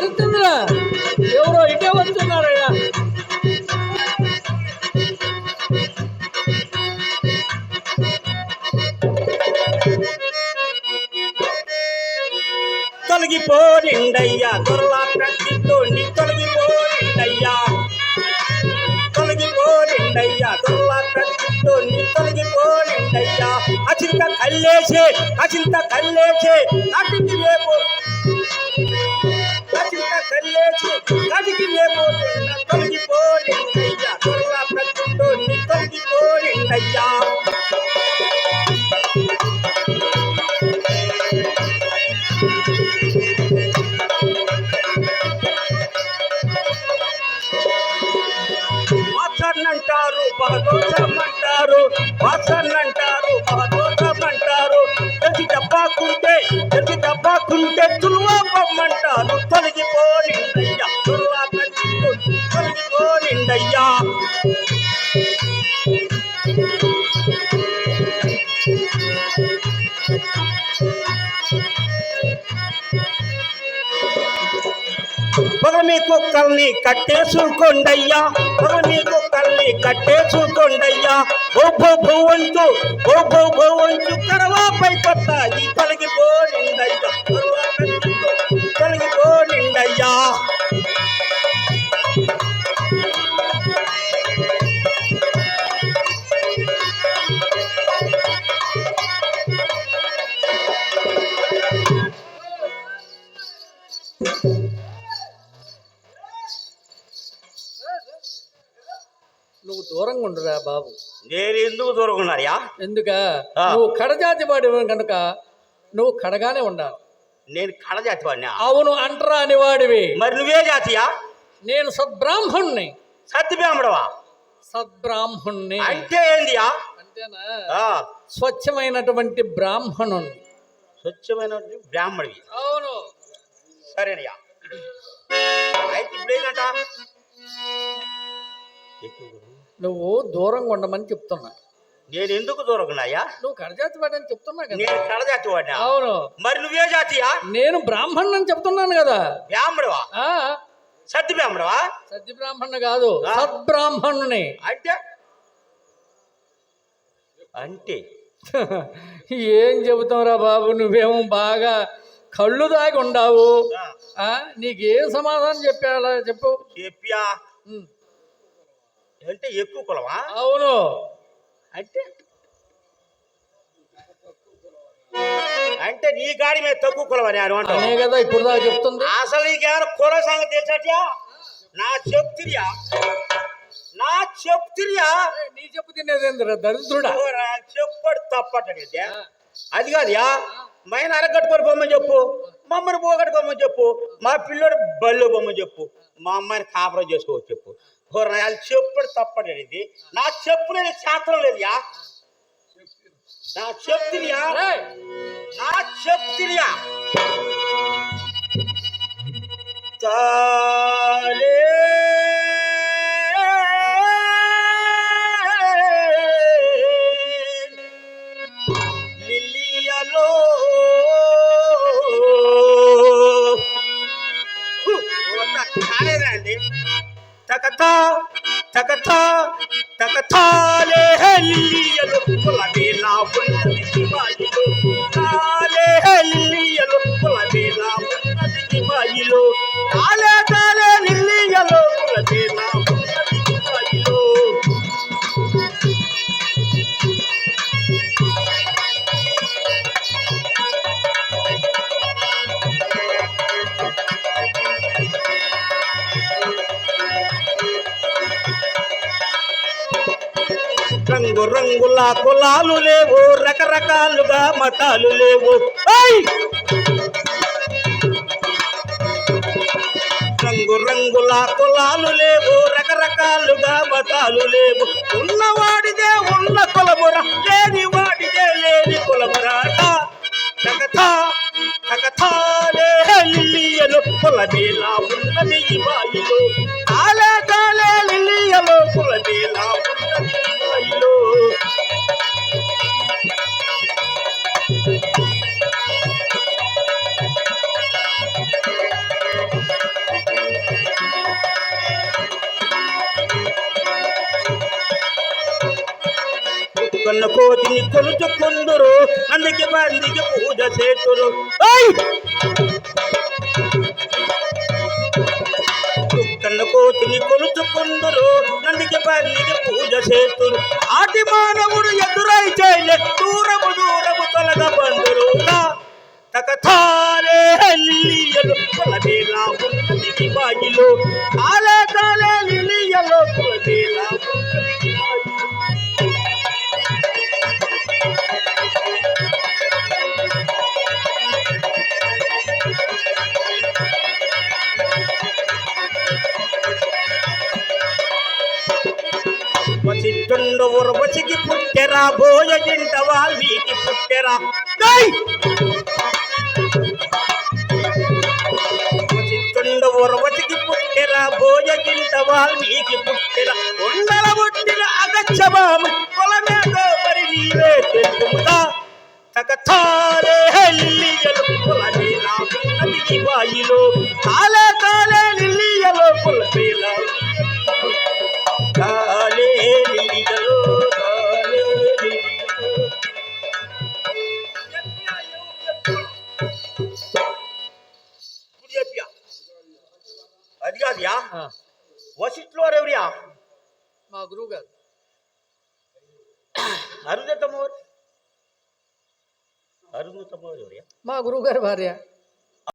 హరిశ్చంద్ర ఎవరో ఇటే వస్తున్నారయ్యా. తొలగిపోయిండయ్యా దొరలా ప్రతితోండి తొలగిపోయిండయ్యా తొలగిపోయిండయ్యా దొరలా ప్రతితోండి తొలగిపోయిండయ్యా అచింత కల్లేసే కాటికి రేపు అచింత కల్లేసే కాటికి రేపు తొలగిపోయిండయ్యా దొరలా ప్రతితోండి తొలగిపోయిండయ్యా వాసన్నంటారు బహదోషమంటారు తెలిసి డబ్బాకుంటే తులువా పొమ్మంటారు తొలగిపోనిండయ్యా తులువా తొలగిపోనిండయ్యా పొగమి కుక్కల్ని కట్టేసుకోండయ్యా ఓ భూవంతు కరవాపై కొత్తాయి తొలగిపోనిండయ్యా నువ్వు దూరంగా ఉండరా బాబు. నేను ఎందుకు దూరంగా ఉన్నాయా? ఎందుక నువ్వు కడజాతి వాడి కనుక నువ్వు కడగానే ఉండాలి. నేను కడజాతి వాడినా? అవును అంటరా అని వాడివి. మరి నువ్వే జాతియా? నేను సద్బ్రాహ్మణ్ణి. సద్బ్రాహ్మణవా? సద్బ్రాహ్మణ్ణి అంటే ఏందియా? అంతేనా? స్వచ్ఛమైనటువంటి బ్రాహ్మణుణ్ణి. స్వచ్ఛమైనటువంటి బ్రాహ్మణుడి? అవును. సరేనయ్యా. అయితే ఇప్పుడు ఏంటంట? నువ్వు దూరంగా ఉండమని చెప్తున్నా. నేను ఎందుకు దూరంగా ఉన్నాయా? నువ్వు కడజాతి వాడి అని చెప్తున్నా కదా. నేను కడజాతి వాడినా? అవును. మరి నువ్వే జాతియా? నేను బ్రాహ్మణుని అని చెప్తున్నాను కదా. బ్రాహ్మణవా? సద్ది బ్రాహ్మణవా? సద్ది బ్రాహ్మణుని కాదు, సద్బ్రాహ్మణుని. అంటే ఏం చెబుతావురా బాబు, నువ్వేమో బాగా కళ్ళు దాగి ఉండావు. నీకేం సమాధానం చెప్పాలా చెప్పు. చెప్పా అంటే ఎక్కువ కులమా? అవును. అంటే నీ గాడి మీద తక్కువ కులం అని అనే కదా ఇప్పుడు దాకా చెప్తుంది. అసలు నీకేమైనా కుల సంగతి తెలుసా? నా చెప్తిరియా నీ చెప్పు తినేదేంద్రా దరిద్రుడా. చెప్పడు తప్పటది. అది కాదుయా, మైన అరగట్టుకొని పోమని చెప్పు, మమ్మల్ని పోగొట్టుకోమని చెప్పు, మా పిల్లడు బళ్ళు పోమని చెప్పు, మా అమ్మాయిని కాపురం చేసుకోవచ్చు చెప్పు. వాళ్ళు చెప్పుడు తప్పటది. నా చెప్పు నేను శాస్త్రం లేదుయా. నా చెప్తిరియా చాలే లిలియలో చాలేదండి. తకతాలే లిలియలో కులమేలా ఉన్నది బాయిలో, తాలే లిలియలో కులమేలా ఉన్నది బాయిలో, తాలే లిలియలో కులమేలా ఉన్నది బాయిలో. రంగుల కులాలు లేవు, రకరకాలుగా మతాలు లేవు. రంగుల కులాలు లేవు, రకరకాలుగా మతాలు లేవు. ఉన్నవాడిదే ఉన్న కులమురా, లేని వాడిదే లేని కులమురాట. తకతాలే లిలియలో కులమేలా ఉన్నది బాయిలో, తాలే లిలియలో కులమేలా ఉన్నది బాయిలో. చుక్కన్న కోతిని కొలుచుకుందురు అందుకే బందికి పూజ చేతురు చుక్కన్న కోతిని కొలుచుకుందురు అందుకే బందికి పూజ చేతురు ఆటి మానవుడు ఎదురైతే దూరము దూరము తొలగ బందురు తకథాలే లిలియలు కులబేలా ఉన్నది బాయిలో కాలే కాలే లిలియలు కులబేలా ఉన్నది బాయిలో వసిష్ఠుండు ఉర్వశికి పుట్టెరా భోజగింట వాల్మీకి పుట్టెరా వసిష్ఠుండు ఉర్వశికి పుట్టెరా భోజగింట వాల్మీకి పుట్టెరా ఉండల పుట్టిన అగచ్చబాము కొలమేదో మరి నీవే తెలుపుతా తకథాలే లిలియలు కులబేలా ఉన్నది బాయిలో కాలే కాలే లిలియలు కులబేలా కాలే లిలియలు కాలే లిలియలు అది కాదుయా వసిష్ఠులు వారు ఎవరియా మా గురువు గారు. అరుంధతమోరు ఎవరియా మా గురువు గారి భార్య.